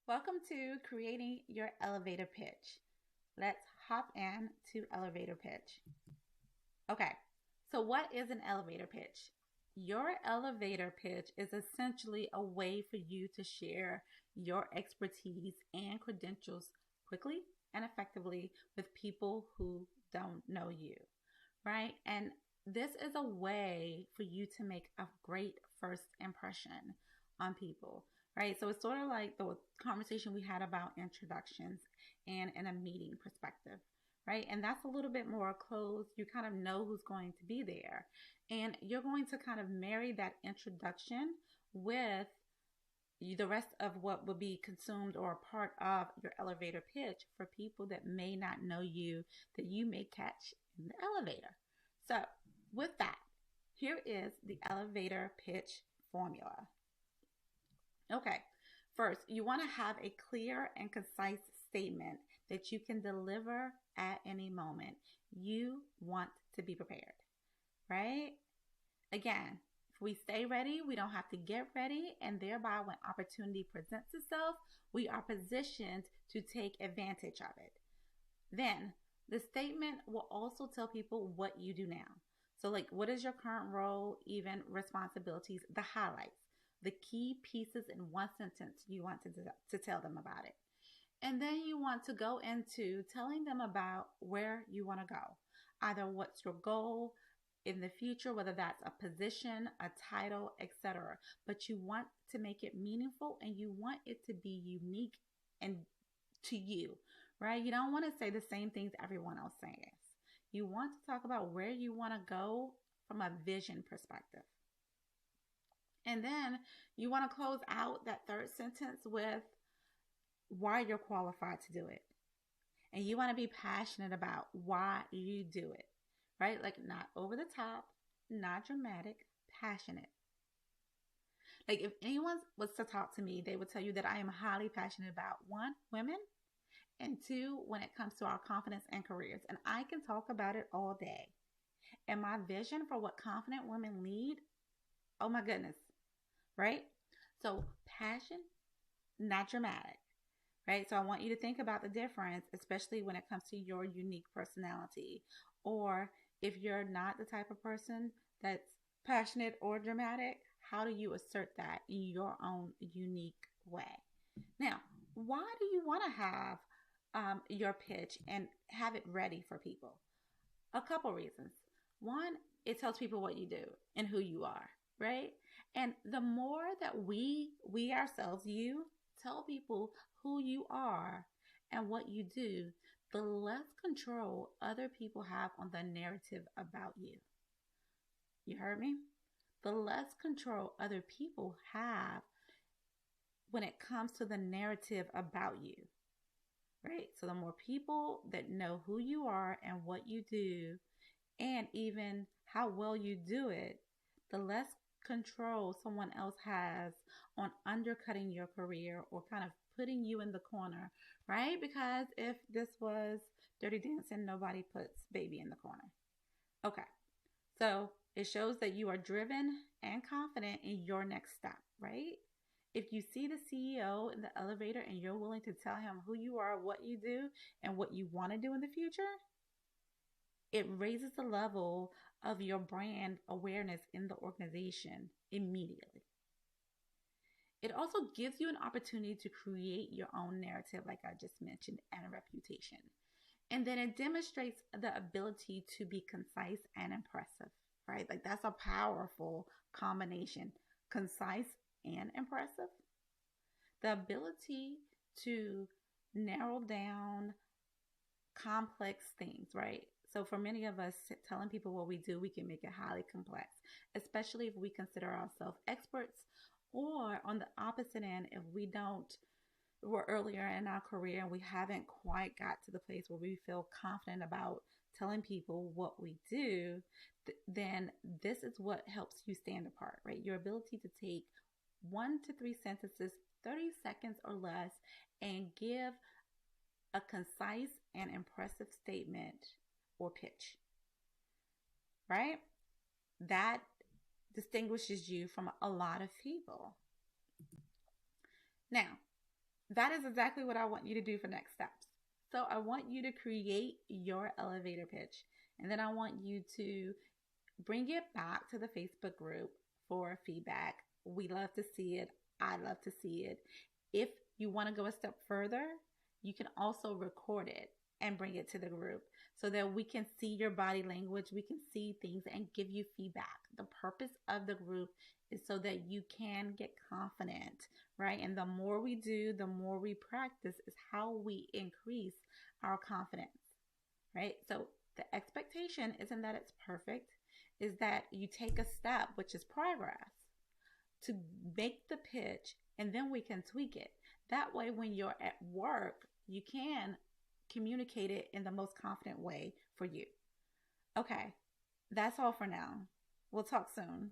Welcome to creating your elevator pitch. Let's hop in to elevator pitch. Okay, so what is an elevator pitch? Your elevator pitch is essentially a way for you to share your expertise and credentials quickly and effectively with people who don't know you, right? And this is a way for you to make a great first impression on people, right? So it's sort of like the conversation we had about introductions and in a meeting perspective, right? And that's a little bit more closed. You kind of know who's going to be there, and you're going to kind of marry that introduction with the rest of what will be consumed or a part of your elevator pitch for people that may not know you, that you may catch in the elevator. So, with that, here is the elevator pitch formula. Okay, first, you want to have a clear and concise statement that you can deliver at any moment. You want to be prepared, right? Again, if we stay ready, we don't have to get ready, and thereby, when opportunity presents itself, we are positioned to take advantage of it. Then, the statement will also tell people what you do now. So, like, what is your current role, even responsibilities, the highlights, the key pieces in one sentence you want to tell them about it. And then you want to go into telling them about where you want to go, either what's your goal in the future, whether that's a position, a title, etc. But you want to make it meaningful and you want it to be unique and to you, right? You don't want to say the same things everyone else says. You want to talk about where you want to go from a vision perspective. And then you want to close out that third sentence with why you're qualified to do it. And you want to be passionate about why you do it, right? Like, not over the top, not dramatic, passionate. Like, if anyone was to talk to me, they would tell you that I am highly passionate about one, women, and two, when it comes to our confidence and careers. And I can talk about it all day. And my vision for what confident women lead, oh my goodness, right? So, passion, not dramatic, right? So I want you to think about the difference, especially when it comes to your unique personality. Or if you're not the type of person that's passionate or dramatic, how do you assert that in your own unique way? Now, why do you want to have your pitch and have it ready for people? A couple reasons. One, it tells people what you do and who you are, right? And the more that we ourselves, you tell people who you are and what you do, the less control other people have on the narrative about you. You heard me? The less control other people have when it comes to the narrative about you, right? So the more people that know who you are and what you do, and even how well you do it, the less control someone else has on undercutting your career or kind of putting you in the corner, right? Because if this was Dirty Dancing, nobody puts baby in the corner. Okay, so it shows that you are driven and confident in your next step, right? If you see the CEO in the elevator and you're willing to tell him who you are, what you do, and what you want to do in the future, it raises the level of your brand awareness in the organization immediately. It also gives you an opportunity to create your own narrative, like I just mentioned, and a reputation. And then it demonstrates the ability to be concise and impressive, right? Like, that's a powerful combination, concise and impressive. The ability to narrow down complex things, right? So for many of us, telling people what we do, we can make it highly complex, especially if we consider ourselves experts, or on the opposite end, if we're earlier in our career and we haven't quite got to the place where we feel confident about telling people what we do, then this is what helps you stand apart, right? Your ability to take 1 to 3 sentences, 30 seconds or less, and give a concise and impressive statement or pitch, right? That distinguishes you from a lot of people. Now, that is exactly what I want you to do for next steps. So I want you to create your elevator pitch, and then I want you to bring it back to the Facebook group for feedback. We love to see it. I love to see it. If you want to go a step further, you can also record it and bring it to the group so that we can see your body language, we can see things and give you feedback. The purpose of the group is so that you can get confident, right? And the more we do, the more we practice is how we increase our confidence, right? So the expectation isn't that it's perfect, is that you take a step, which is progress, to make the pitch, and then we can tweak it. That way, when you're at work, you can communicate it in the most confident way for you. Okay, that's all for now. We'll talk soon.